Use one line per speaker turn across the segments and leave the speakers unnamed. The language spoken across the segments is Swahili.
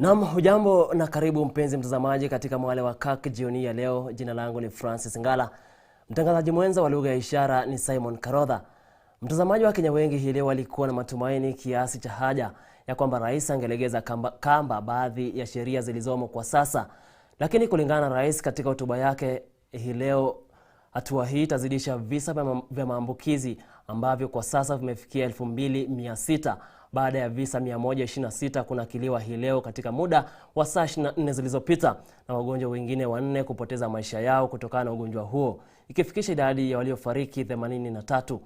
Naam, hujambo na karibu mpenzi mtazamaji katika Mwale wa Kirk jioni ya leo. Jina langu ni Francis Ngala. Mtangazaji mwenza wa lugha ya ishara ni Simon Karodha. Mtazamaji wa Kenya wengi hii leo walikuwa na matumaini kiasi cha haja ya kwamba rais angelegeza kamba baadhi ya sheria zilizomo kwa sasa. Lakini kulingana na rais katika hotuba yake hii leo, hatua hii itazidisha visa vya maambukizi ambavyo kwa sasa vimefikia 2600 baada ya visa 126 kunakiliwa hii leo katika muda wa saa 24 zilizopita, na wagonjwa wengine 4 kupoteza maisha yao kutokana na ugonjwa huo, ikifikisha idadi ya waliofariki 83.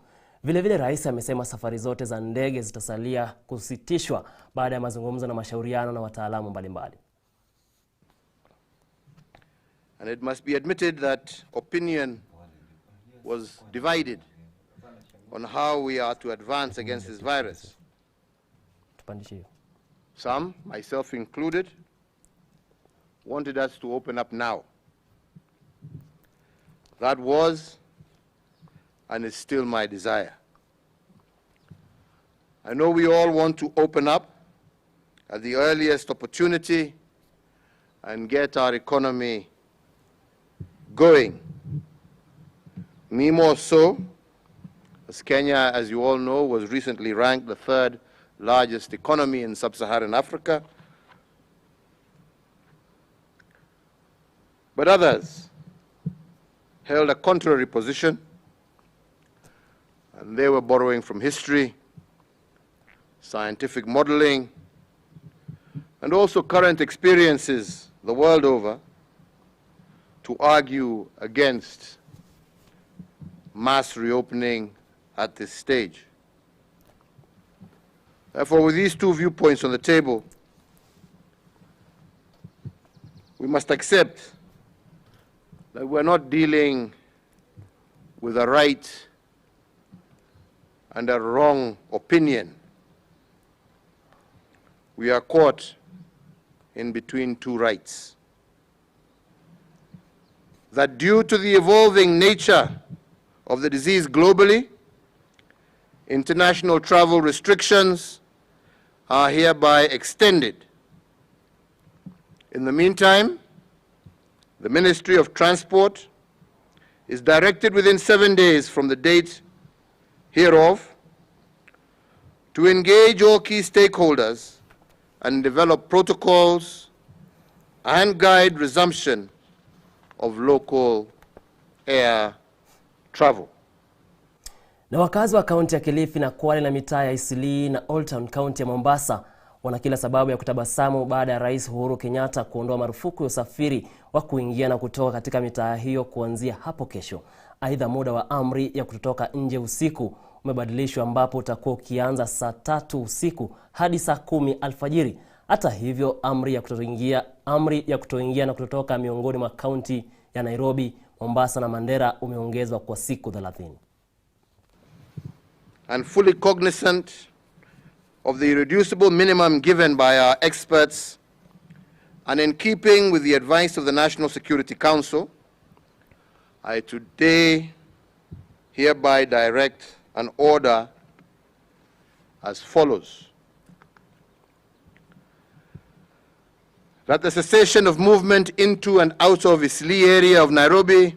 Vile rais amesema safari zote za ndege zitasalia kusitishwa baada ya mazungumzo na mashauriano na wataalamu mbalimbali.
And it must be admitted that opinion was divided on how we are to advance against this virus. Some, myself included, wanted us to open up now. That was and is still my desire. I know we all want to open up at the earliest opportunity and get our economy going. Me more so, as Kenya, as you all know, was recently ranked the 3rd largest economy in sub-Saharan Africa. But others held a contrary position, and they were borrowing from history, scientific modeling, and also current experiences the world over to argue against mass reopening at this stage. Therefore, with these two viewpoints on the table, we must accept that we're not dealing with a right and a wrong opinion. We are caught in between two rights. That due to the evolving nature of the disease globally, international travel restrictions are hereby extended. In the meantime, the Ministry of Transport is directed within 7 days from the date hereof to engage all key stakeholders and develop protocols and guide resumption of local air travel.
Na wakazi wa kaunti ya Kilifi na Kwale na mitaa ya Eastleigh na Old Town kaunti ya Mombasa wana kila sababu ya kutabasamu baada ya Rais Uhuru Kenyatta kuondoa marufuku ya usafiri wa kuingia na kutoka katika mitaa hiyo kuanzia hapo kesho. Aidha, muda wa amri ya kutotoka nje usiku umebadilishwa ambapo utakuwa ukianza saa 3 usiku hadi saa 10 alfajiri. Hata hivyo, amri ya kutoingia na kutotoka miongoni mwa kaunti ya Nairobi, Mombasa na Mandera umeongezwa kwa siku 30.
And fully cognizant of the irreducible minimum given by our experts, and in keeping with the advice of the National Security Council, I today hereby direct an order as follows. That the cessation of movement into and out of Eastleigh area of Nairobi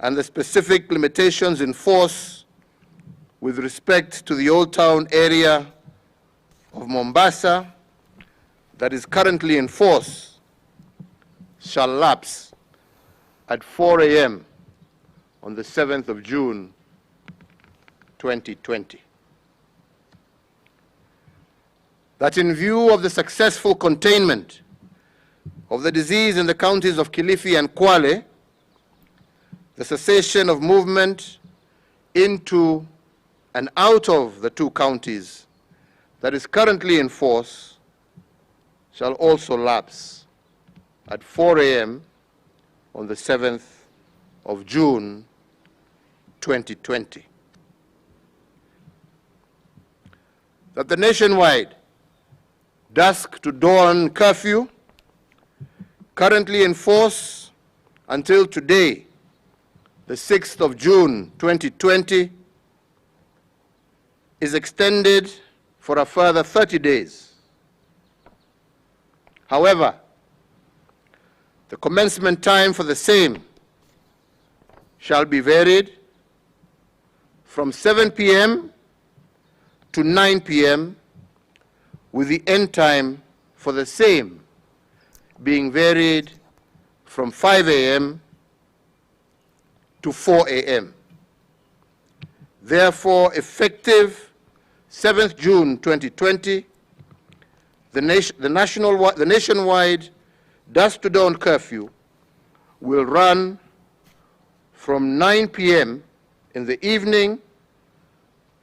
and the specific limitations in force with respect to the Old Town area of Mombasa that is currently in force shall lapse at 4 a.m. on the 7th of June 2020. That in view of the successful containment of the disease in the counties of Kilifi and Kwale, the cessation of movement into and out of the two counties that is currently in force shall also lapse at 4 a.m. on the 7th of June 2020. That the nationwide dusk to dawn curfew, currently in force until today, the 6th of June 2020, is extended for a further 30 days However, the commencement time for the same shall be varied from 7 p.m. to 9 p.m., with the end time for the same being varied from 5 a.m. to 4 a.m. Therefore, effective 7th June 2020, the nationwide dusk to dawn curfew will run from 9 p.m. in the evening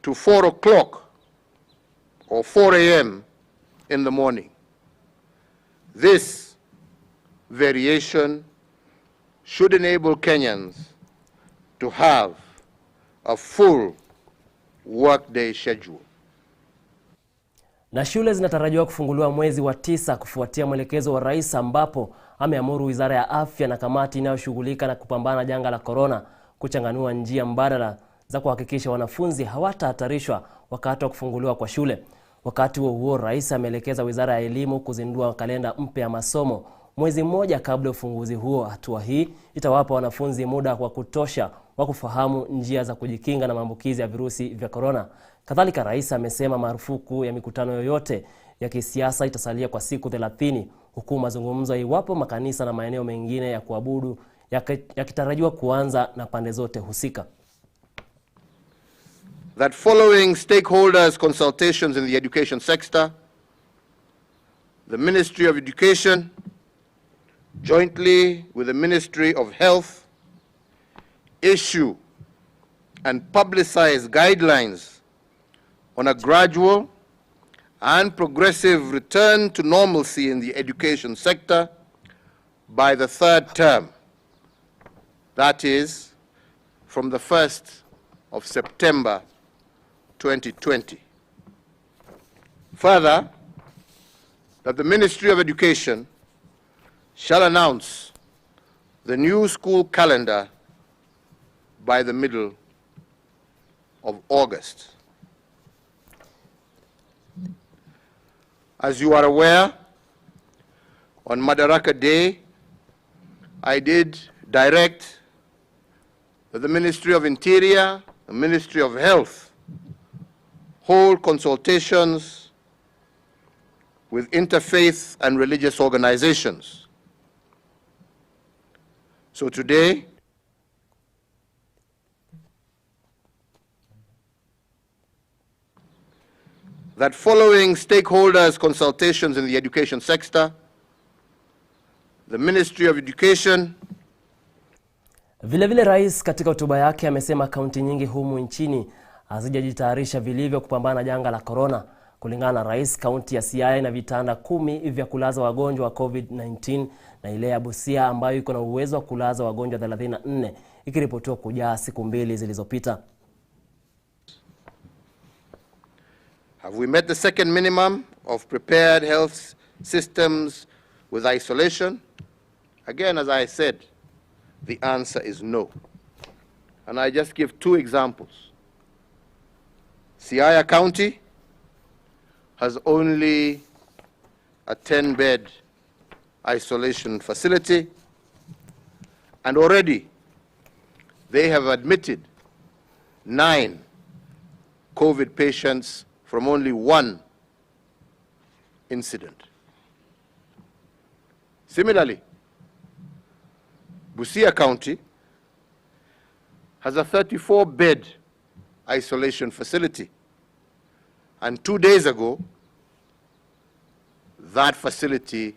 to 4 o'clock or 4 a.m. in the morning. This variation should enable Kenyans to have a full workday schedule.
Na shule zinatarajiwa kufunguliwa mwezi wa 9 kufuatia mwelekezo wa rais, ambapo ameamuru Wizara ya Afya na kamati inayoshughulika na kupambana na janga la corona kuchanganua njia mbadala za kuhakikisha wanafunzi hawatahatarishwa wakati wa kufunguliwa kwa shule. Wakati huo rais ameelekeza Wizara ya Elimu kuzindua kalenda mpya ya masomo mwezi mmoja kabla ya ufunguzi huo. Hatua hii itawapa wanafunzi muda wa kutosha wa kufahamu njia za kujikinga na maambukizi ya virusi vya corona. Kadhalika, rais amesema marufuku ya mikutano yoyote ya kisiasa itasalia kwa siku 30, huku mazungumzo iwapo makanisa na maeneo mengine ya kuabudu yakitarajiwa kuanza na pande zote husika.
That following stakeholders consultations in the education sector, the Ministry of Education, jointly with the Ministry of Health, issue and publicize guidelines on a gradual and progressive return to normalcy in the education sector by the 3rd term, that is, from the 1st of September 2020. Further, that the Ministry of Education shall announce the new school calendar by the middle of August. As you are aware, on Madaraka Day, I did direct that the Ministry of Interior, the Ministry of Health, hold consultations with interfaith and religious organizations. So today, that following stakeholders consultations in the education sector, the Ministry of Education.
Vile rais katika hotuba yake amesema kaunti nyingi humu nchini hazijajitayarisha vilivyo kupambana na janga la corona. Kulingana na rais, kaunti ya Siaya ina vitanda 10 vya kulaza wagonjwa wa COVID-19 na ile ya Busia ambayo iko na uwezo wa kulaza wagonjwa 34 ikiripotiwa kujaa siku 2 zilizopita.
Have we met the second minimum of prepared health systems with isolation? Again, as I said, the answer is no. And I just give 2 examples. Siaya County has only a 10-bed isolation facility, and already they have admitted 9 COVID patients from only 1 incident. Similarly, Busia County has a 34-bed isolation facility, and 2 days ago, that facility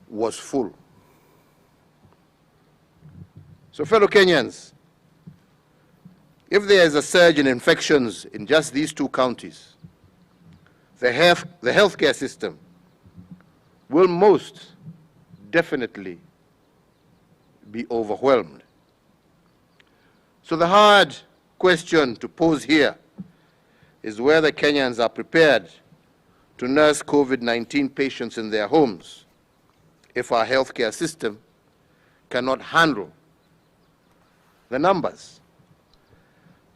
was full. So, fellow Kenyans, if there is a surge in infections in just these 2 counties, the healthcare system will most definitely be overwhelmed. So the hard question to pose here is whether Kenyans are prepared to nurse COVID-19 patients in their homes if our healthcare system cannot handle the numbers.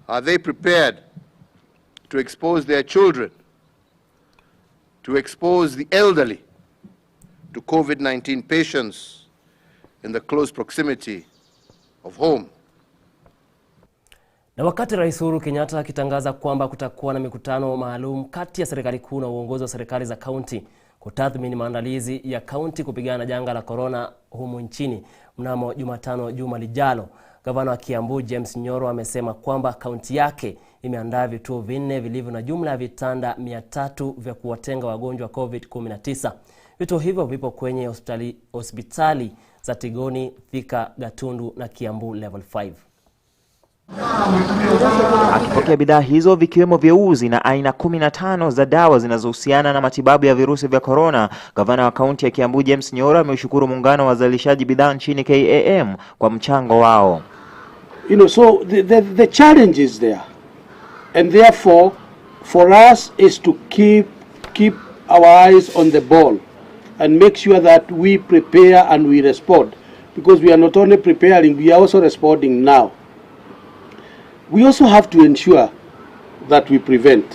Are they prepared to expose their children, to expose the elderly, to COVID-19 patients in the close proximity of home.
Na wakati Rais Uhuru Kenyatta akitangaza kwamba kutakuwa na mikutano maalum kati ya serikali kuu na uongozi wa serikali za kaunti kutathmini maandalizi ya kaunti kupigana na janga la corona humu nchini mnamo Jumatano juma lijalo, Gavana wa Kiambu James Nyoro amesema kwamba kaunti yake imeandaa vituo 4 vilivyo na jumla ya vitanda 300 vya kuwatenga wagonjwa wa COVID-19. Vituo hivyo vipo kwenye hospitali za Tigoni, Thika, Gatundu na Kiambu level 5.
Akipokea bidhaa hizo vikiwemo vyeuzi na aina 15 za dawa zinazohusiana na matibabu ya virusi vya corona, Gavana wa kaunti ya Kiambu James Nyoro ameushukuru muungano wa wazalishaji bidhaa nchini KAM kwa mchango wao.
So the challenge is there, and therefore for us is to keep our eyes on the ball and make sure that we prepare and we respond, because we are not only preparing, we are also responding now. We also have to ensure that we prevent.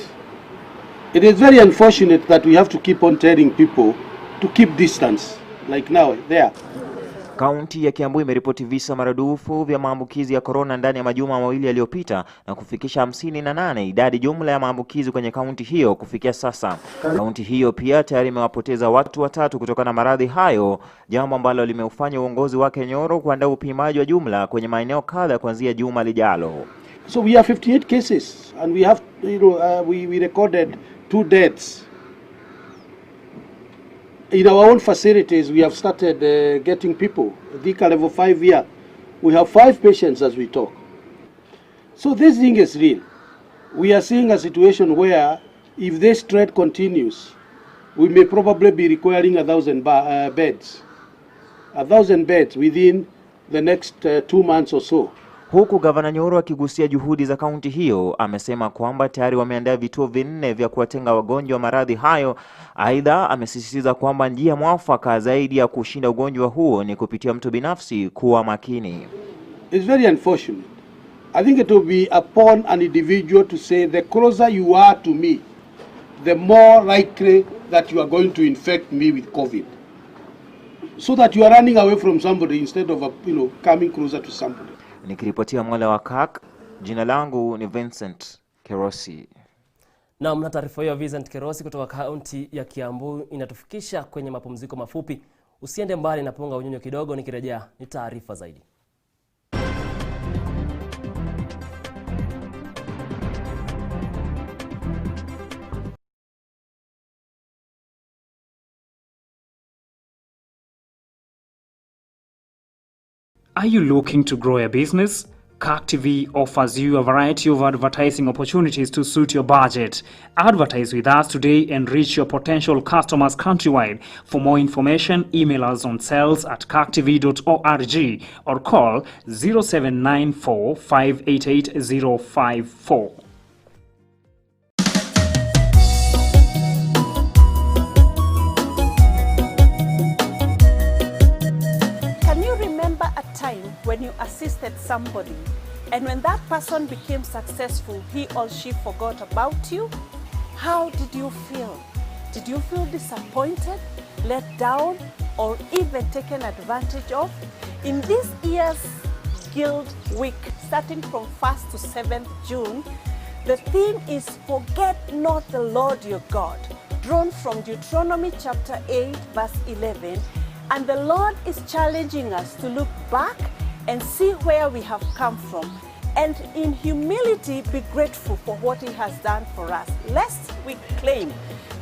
It is very unfortunate that we have to keep on telling people to keep distance, like now there.
Kaunti ya Kiambu imeripoti visa maradufu vya maambukizi ya corona ndani ya majuma mawili yaliyopita na kufikisha 58 idadi jumla ya maambukizi kwenye kaunti hiyo kufikia sasa. Kaunti hiyo pia tayari imewapoteza watu 3 kutokana na maradhi hayo, jambo ambalo limeufanya uongozi wake Nyoro kuandaa upimaji wa jumla kwenye maeneo kadha kuanzia juma lijalo.
So we have 58 cases, and we have, we recorded 2 deaths. In our own facilities, we have started getting people. Thika level 5 here, we have 5 patients as we talk. So this thing is real. We are seeing a situation where, if this threat continues, we may probably be requiring 1,000 beds. 1,000 beds within the next 2 months or so.
Huku Gavana Nyoro akigusia juhudi za kaunti hiyo, amesema kwamba tayari wameandaa vituo 4 vya kuwatenga wagonjwa wa maradhi hayo. Aidha, amesisitiza kwamba njia mwafaka zaidi ya kushinda ugonjwa huo ni kupitia mtu binafsi kuwa makini.
It's very unfortunate. I think it will be upon an individual to say, the closer you are to me, the more likely that you are going to infect me with COVID. So that you are running away from somebody instead of coming closer to somebody.
Nikiripotia Mwale wa Kirk, jina langu ni Vincent Kerosi.
Na mna taarifa hiyo Vincent Kerosi kutoka kaunti ya Kiambu inatufikisha kwenye mapumziko mafupi. Usiende mbali, na punga unyonyo kidogo, nikirejea ni taarifa zaidi.
Are you looking to grow a business? Kirk TV offers you a variety of advertising opportunities to suit your budget. Advertise with us today and reach your potential customers countrywide. For more information, email us on sales@kirktv.org or call 0794 588 054.
When you assisted somebody, and when that person became successful, he or she forgot about you? How did you feel? Did you feel disappointed, let down, or even taken advantage of? In this year's Guild Week, starting from 1st to 7th June, the theme is Forget Not the Lord Your God, drawn from Deuteronomy chapter 8, verse 11. And the Lord is challenging us to look back and see where we have come from, and in humility be grateful for what He has done for us, lest we claim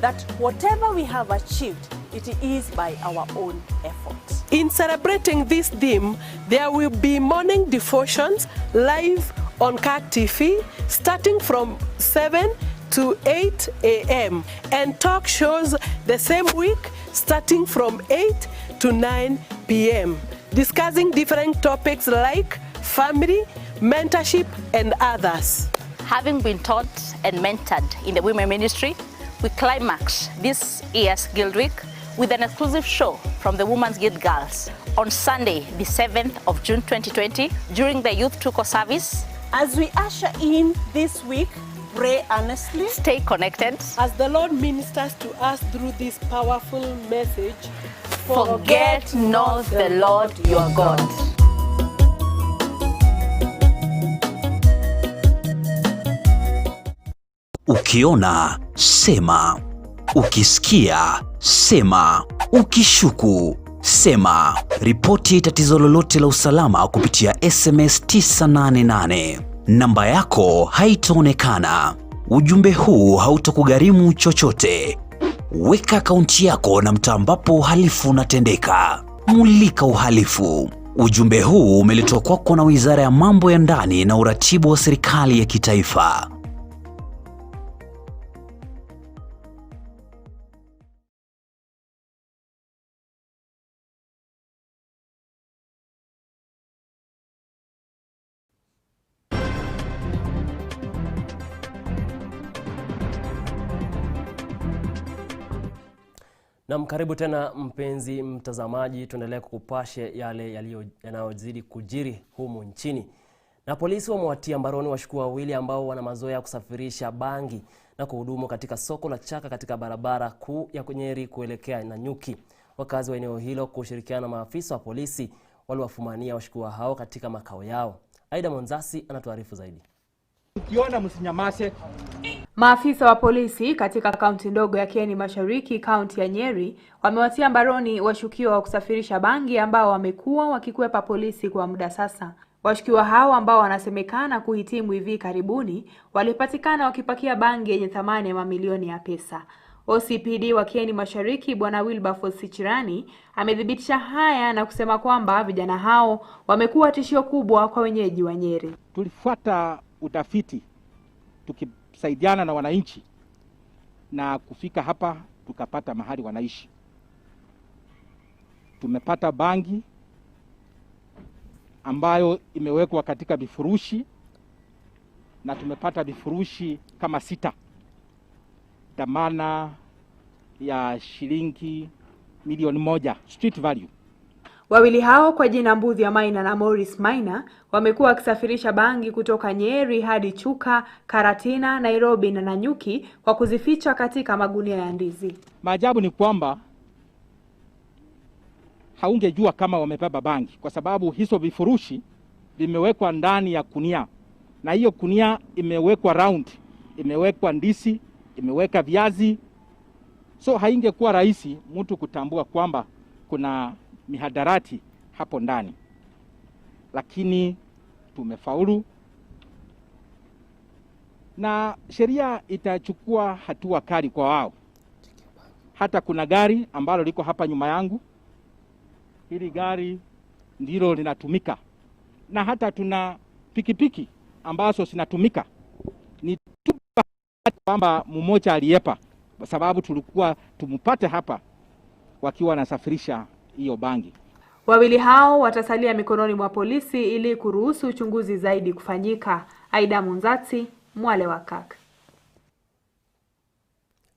that whatever we have achieved, it is by our own efforts.
In celebrating this theme, there will be morning devotions live on Kirk TV starting from 7 to 8 a.m. and talk shows the same week starting from 8 to 9 p.m. discussing different topics like family, mentorship, and others.
Having been taught and mentored in the women ministry, we climax this year's Guild Week with an exclusive show from the Women's Guild Girls on Sunday, the 7th of June 2020 during the Youth Tuko service.
As we usher in this week, pray earnestly.
Stay connected
as the Lord ministers to us through this powerful message.
Forget not the Lord your God.
Ukiona, sema. Ukisikia, sema. Ukishuku, sema. Ripoti tatizo lolote la usalama kupitia SMS 988. Namba yako haitaonekana. Ujumbe huu hautakugharimu chochote. Weka akaunti yako na mtaa ambapo uhalifu unatendeka. Mulika uhalifu. Ujumbe huu umeletwa kwako na Wizara ya Mambo ya Ndani na Uratibu wa Serikali ya Kitaifa.
Na karibu tena mpenzi mtazamaji, tuendelee kukupashe yale yanayozidi kujiri humu nchini. Na polisi wamewatia mbaroni washukiwa wawili ambao wana mazoea ya kusafirisha bangi na kuhudumu katika soko la Chaka katika barabara kuu ya Nyeri kuelekea Nanyuki. Wakazi wa eneo hilo kushirikiana na maafisa wa polisi waliwafumania washukiwa hao katika makao yao. Aida Monzasi anatuarifu zaidi.
Ukiona msinyamase.
Maafisa wa polisi katika kaunti ndogo ya Kieni Mashariki, kaunti ya Nyeri, wamewatia mbaroni washukiwa wa kusafirisha bangi ambao wamekuwa wakikwepa polisi kwa muda sasa. Washukiwa hao ambao wanasemekana kuhitimu hivi karibuni walipatikana wakipakia bangi yenye thamani ya mamilioni ya pesa. OCPD wa Kieni Mashariki Bwana Wilberforce Sichirani amedhibitisha haya na kusema kwamba vijana hao wamekuwa tishio kubwa kwa wenyeji wa Nyeri.
Tulifuata utafiti tukisaidiana na wananchi na kufika hapa tukapata mahali wanaishi. Tumepata bangi ambayo imewekwa katika vifurushi na tumepata vifurushi kama 6, dhamana ya shilingi milioni 1 street value.
Wawili hao kwa jina Mbuthi ya Maina na Morris Maina wamekuwa wakisafirisha bangi kutoka Nyeri hadi Chuka, Karatina, Nairobi na Nanyuki kwa kuzificha katika magunia ya ndizi.
Maajabu ni kwamba haungejua kama wamebeba bangi kwa sababu hizo vifurushi vimewekwa ndani ya kunia. Na hiyo kunia imewekwa round, imewekwa ndizi, imeweka viazi. So haingekuwa rahisi mtu kutambua kwamba kuna mihadarati hapo ndani. Lakini tumefaulu na sheria itachukua hatua kali kwa wao. Hata kuna gari ambalo liko hapa nyuma yangu. Hili gari ndilo linatumika. Na hata tuna pikipiki ambazo zinatumika. Ni kwamba mmoja aliepa kwa sababu tulikuwa tumpate hapa wakiwa wanasafirisha hiyo bangi.
Wawili hao watasalia mikononi mwa polisi ili kuruhusu uchunguzi zaidi kufanyika. Aida Monzati, Mwale wa Kirk.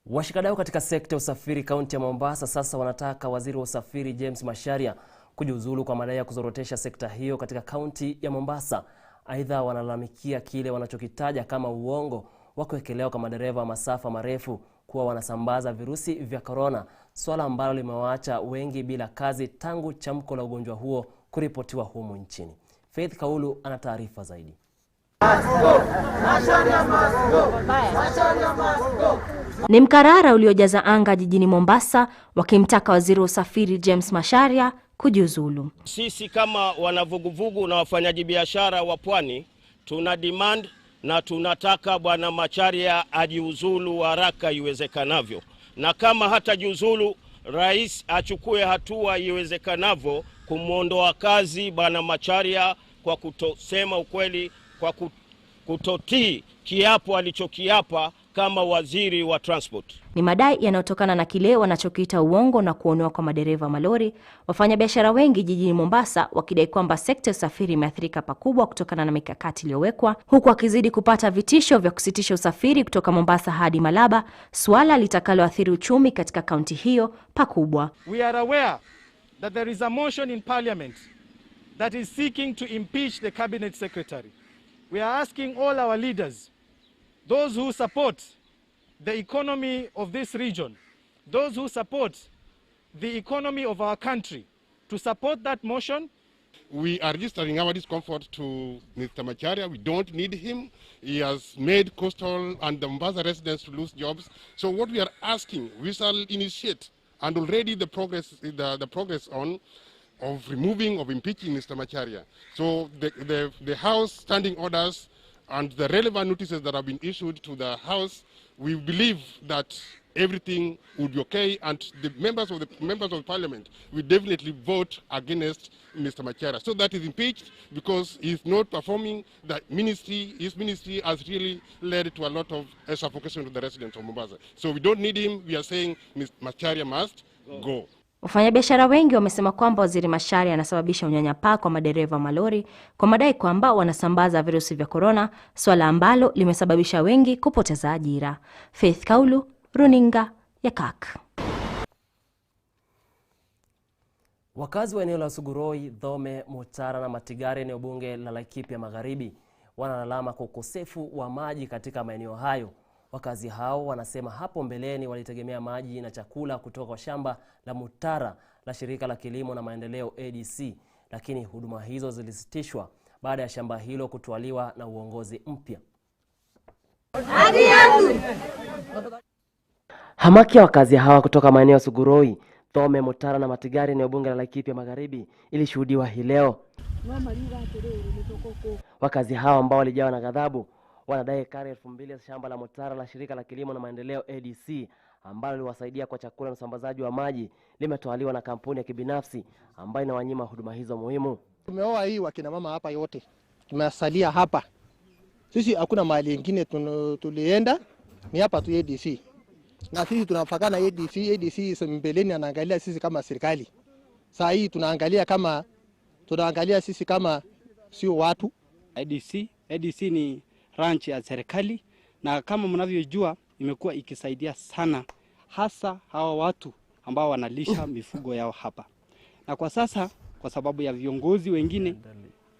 Washikadau katika sekta ya usafiri kaunti ya Mombasa sasa wanataka waziri wa usafiri James Macharia kujiuzulu kwa madai ya kuzorotesha sekta hiyo katika kaunti ya Mombasa. Aidha wanalalamikia kile wanachokitaja kama uongo wa kuwekelewa kwa madereva wa masafa marefu kuwa wanasambaza virusi vya corona, swala ambalo limewaacha wengi bila kazi tangu chamko la ugonjwa huo kuripotiwa humu nchini. Faith Kaulu ana taarifa zaidi.
Ni mkarara uliojaza anga jijini Mombasa wakimtaka waziri wa usafiri James Macharia kujiuzulu.
Sisi kama wanavuguvugu na wafanyaji biashara wa pwani tuna demand na tunataka bwana Macharia ajiuzulu haraka iwezekanavyo. Na kama hatajiuzulu, rais achukue hatua iwezekanavyo kumuondoa kazi bwana Macharia kwa kutosema ukweli, kwa kutotii kiapo alichokiapa kama waziri wa transport.
Ni madai yanayotokana na kile wanachokiita uongo na kuonewa kwa madereva malori. Wafanyabiashara wengi jijini Mombasa wakidai kwamba sekta ya usafiri imeathirika pakubwa kutokana na mikakati iliyowekwa, huku wakizidi kupata vitisho vya kusitisha usafiri kutoka Mombasa hadi Malaba, swala litakaloathiri uchumi katika kaunti hiyo pakubwa.
We are aware that there is a motion in parliament that is seeking to impeach the cabinet secretary. We are asking all our leaders, those who support the economy of this region, those who support the economy of our country. To support that motion,
we are registering our discomfort to Mr. Macharia. We don't need him. He has made coastal and the Mombasa residents to lose jobs. So what we are asking, we shall initiate, and already the progress of removing, of impeaching Mr. Macharia. So the House standing orders and the relevant notices that have been issued to the House, we believe that everything would be okay, and the members of Parliament will definitely vote against Mr. Macharia. So that is impeached because he is not performing the ministry. His ministry has really led to a lot of suffocation to the residents of Mombasa. So we don't need him. We are saying Mr. Macharia must go.
Wafanyabiashara wengi wamesema kwamba Waziri Macharia anasababisha unyanyapaa kwa madereva malori kwa madai kwamba wanasambaza virusi vya corona, swala ambalo limesababisha wengi kupoteza ajira. Faith Kaulu, Runinga ya Kirk.
Wakazi wa eneo la Suguroi, Dhome, Mutara na Matigare eneo bunge la Laikipia Magharibi wanalalama kwa ukosefu wa maji katika maeneo hayo. Wakazi hao wanasema hapo mbeleni walitegemea maji na chakula kutoka kwa shamba la Mutara la shirika la kilimo na maendeleo ADC, lakini huduma hizo zilisitishwa baada ya shamba hilo kutwaliwa na uongozi mpya. Hamaki ya wakazi hawa kutoka maeneo ya Suguroi, Dhome, Mutara na Matigare eneo bunge la Laikipia Magharibi ilishuhudiwa hii leo. Wakazi hawa ambao walijawa na ghadhabu wanadai ekari 2000 ya shamba la Mutara la shirika la kilimo na maendeleo ADC ambalo liwasaidia kwa chakula na usambazaji wa maji limetwaliwa na kampuni ya kibinafsi ambayo inawanyima huduma hizo muhimu.
Tumeoa hii wakina mama hapa yote. Tumesalia hapa. Sisi hakuna mahali nyingine tulienda, ni hapa tu ADC. Na sisi tunafakana ADC mbeleni anaangalia sisi kama serikali. Saa hii tunaangalia sisi kama sio watu.
ADC ni ranch ya serikali, na kama mnavyojua imekuwa ikisaidia sana hasa hawa watu ambao wanalisha mifugo yao hapa. Na kwa sasa kwa sababu ya viongozi wengine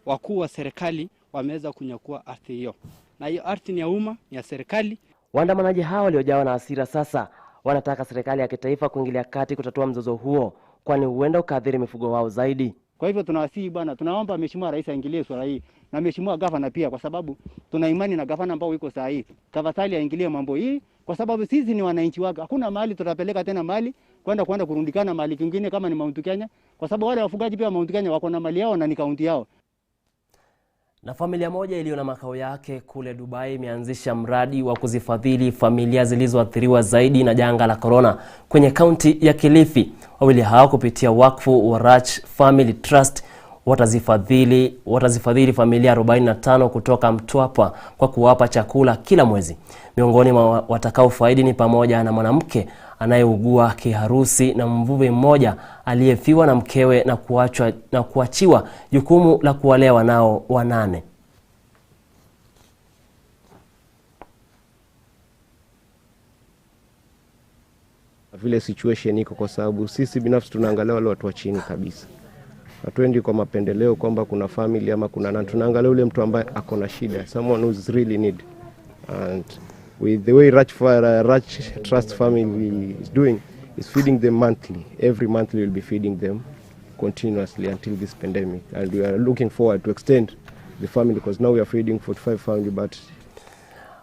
wakuu wa serikali wameweza kunyakua ardhi hiyo. Na hiyo ardhi ni ya umma, ni ya serikali.
Waandamanaji hao waliojawa na hasira sasa wanataka serikali ya kitaifa kuingilia kati kutatua mzozo huo, kwani huenda ukaathiri mifugo wao zaidi.
Kwa hivyo tunawasihi bwana, tunaomba Mheshimiwa Rais aingilie swala hii na Mheshimiwa Gavana pia, kwa sababu tuna imani na Gavana ambao yuko saa hii. Tafadhali aingilie mambo hii kwa sababu sisi ni wananchi wake. Hakuna mahali tutapeleka tena mali kwenda kurundikana mali kingine kama ni Mount Kenya, kwa sababu wale wafugaji pia Mount Kenya wako na mali yao na ni kaunti yao.
Na familia moja iliyo na makao yake kule Dubai imeanzisha mradi wa kuzifadhili familia zilizoathiriwa zaidi na janga la corona kwenye kaunti ya Kilifi. Wawili hao kupitia wakfu wa Rach Family Trust watazifadhili familia 45 kutoka Mtwapa kwa kuwapa chakula kila mwezi. Miongoni mwa watakaofaidi ni pamoja na mwanamke anayeugua kiharusi na mvuvi mmoja aliyefiwa na mkewe na kuachiwa jukumu la kuwalea wanao 8.
Vile situation iko, kwa sababu sisi binafsi tunaangalia wale watu wa chini kabisa. Hatuendi kwa mapendeleo kwamba kuna family ama kuna nani, tunaangalia yule mtu ambaye ako na shida, someone who's really need. And with the way Rach Trust Family is doing, is feeding them monthly. Every month we will be feeding them continuously until this pandemic, and we are looking forward to extend the family because now we are feeding 45 family. But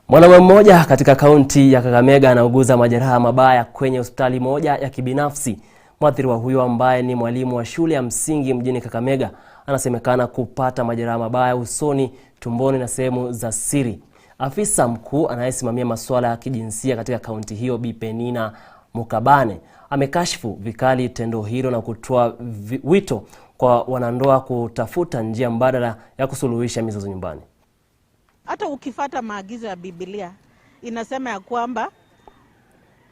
mwanamume mmoja katika kaunti ya Kakamega anauguza majeraha mabaya kwenye hospitali moja ya kibinafsi. Mwathiriwa huyo ambaye ni mwalimu wa shule ya msingi mjini Kakamega anasemekana kupata majeraha mabaya usoni, tumboni na sehemu za siri. Afisa mkuu anayesimamia masuala ya kijinsia katika kaunti hiyo Bi Penina Mukabane amekashifu vikali tendo hilo na kutoa wito kwa wanandoa kutafuta njia mbadala ya kusuluhisha mizozo nyumbani.
Hata ukifuata maagizo ya Biblia inasema ya kwamba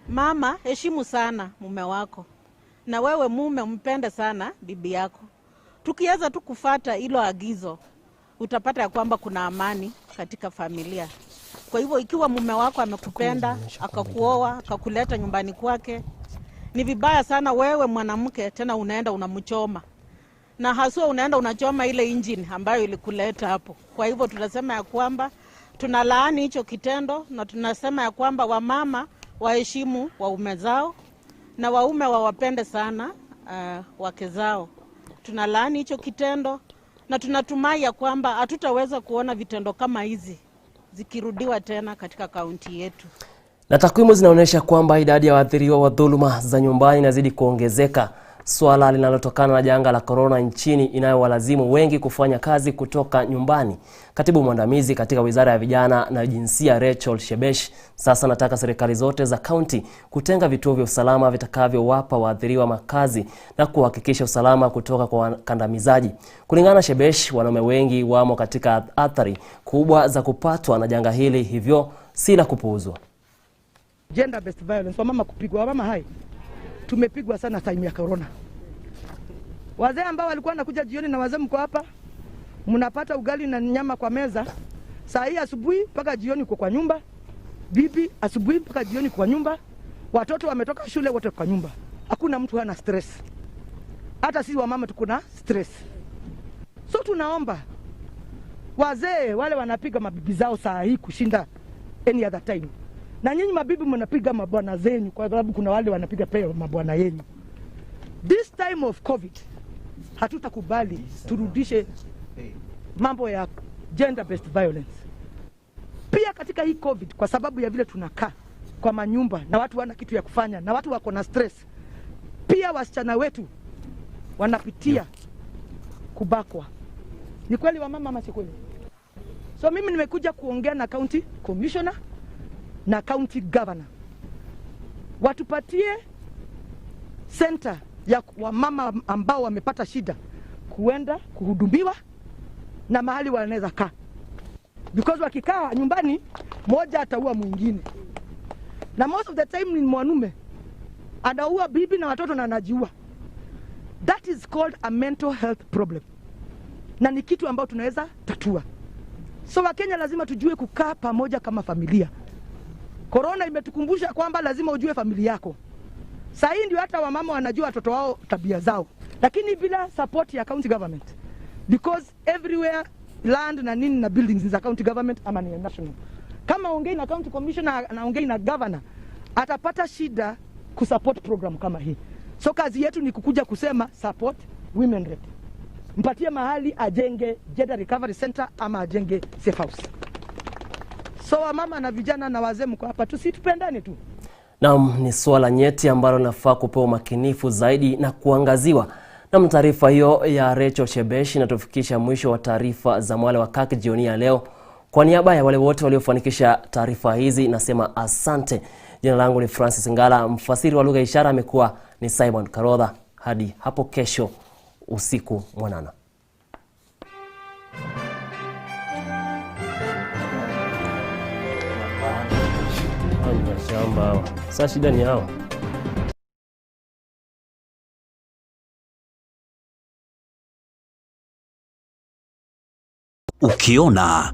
mama, heshimu sana mume wako, na wewe mume mpende sana bibi yako. Tukiweza tu kufuata hilo agizo, utapata ya kwamba kuna amani katika familia. Kwa hivyo ikiwa mume wako amekupenda, akakuoa, akakuleta nyumbani kwake, ni vibaya sana wewe mwanamke tena unaenda unamchoma. Na haswa unaenda unachoma ile engine ambayo ilikuleta hapo. Kwa hivyo tunasema ya kwamba tunalaani hicho kitendo, na tunasema ya kwamba wamama waheshimu waume zao,
na waume wawapende sana wake zao. Tunalaani hicho kitendo na tunatumai ya kwamba hatutaweza kuona vitendo kama hizi zikirudiwa tena katika kaunti yetu.
Na takwimu zinaonyesha kwamba idadi ya waathiriwa wa dhuluma za nyumbani inazidi kuongezeka, swala linalotokana na janga la corona nchini inayowalazimu wengi kufanya kazi kutoka nyumbani. Katibu mwandamizi katika Wizara ya Vijana na Jinsia Rachel Shebesh sasa anataka serikali zote za kaunti kutenga vituo vya usalama vitakavyowapa waathiriwa makazi na kuhakikisha usalama kutoka kwa wakandamizaji. Kulingana na Shebesh, wanaume wengi wamo katika athari kubwa za kupatwa na janga hili, hivyo si la kupuuzwa.
Gender based violence, wamama kupigwa, wamama hai tumepigwa sana time ya corona. Wazee ambao walikuwa wanakuja jioni, na wazee mko hapa mnapata ugali na nyama kwa meza, saa hii asubuhi mpaka jioni uko kwa nyumba, bibi asubuhi mpaka jioni kwa nyumba, watoto wametoka shule wote kwa nyumba. Hakuna mtu hana stress. Hata sisi wamama tuko na stress. So tunaomba wazee wale wanapiga mabibi zao saa hii kushinda any other time, na nyinyi mabibi mnapiga mabwana zenyu, kwa sababu kuna wale wanapiga pia mabwana yenu. This time of COVID hatutakubali turudishe mambo ya gender based violence. Pia katika hii COVID, kwa sababu ya vile tunakaa kwa manyumba na watu wana kitu ya kufanya na watu wako na stress, pia wasichana wetu wanapitia kubakwa. Ni kweli wamama ama si kweli? So mimi nimekuja kuongea na county commissioner na county governor watupatie center ya wamama ambao wamepata shida kuenda kuhudumiwa na mahali wanaweza kaa, because wakikaa nyumbani moja ataua mwingine, na most of the time ni mwanaume anaua bibi na watoto na anajiua. That is called a mental health problem, na ni kitu ambao tunaweza tatua. So Wakenya lazima tujue kukaa pamoja kama familia. Corona imetukumbusha kwamba lazima ujue familia yako. Sasa hii ndio hata wamama wanajua watoto wao tabia zao, lakini bila support ya county government, because everywhere land na nini na buildings za county government ama ni national. Kama ongei na county commissioner na ongei na governor, atapata shida kusupport program kama hii. So kazi yetu ni kukuja kusema support women rep, mpatie mahali ajenge gender recovery center ama ajenge safe house. So wamama na vijana na wazee mko hapa, tusitupendane tu.
Naam, ni swala nyeti ambalo linafaa kupewa makinifu zaidi na kuangaziwa. Na taarifa hiyo ya Rachel Shebesh inatufikisha mwisho wa taarifa za Mwale wa Kirk jioni ya leo. Kwa niaba ya wale wote waliofanikisha taarifa hizi nasema asante. Jina langu ni Francis Ngala, mfasiri wa lugha ishara amekuwa ni Simon Karodha. Hadi hapo kesho, usiku mwanana. Sasa shida ni hao.
Ukiona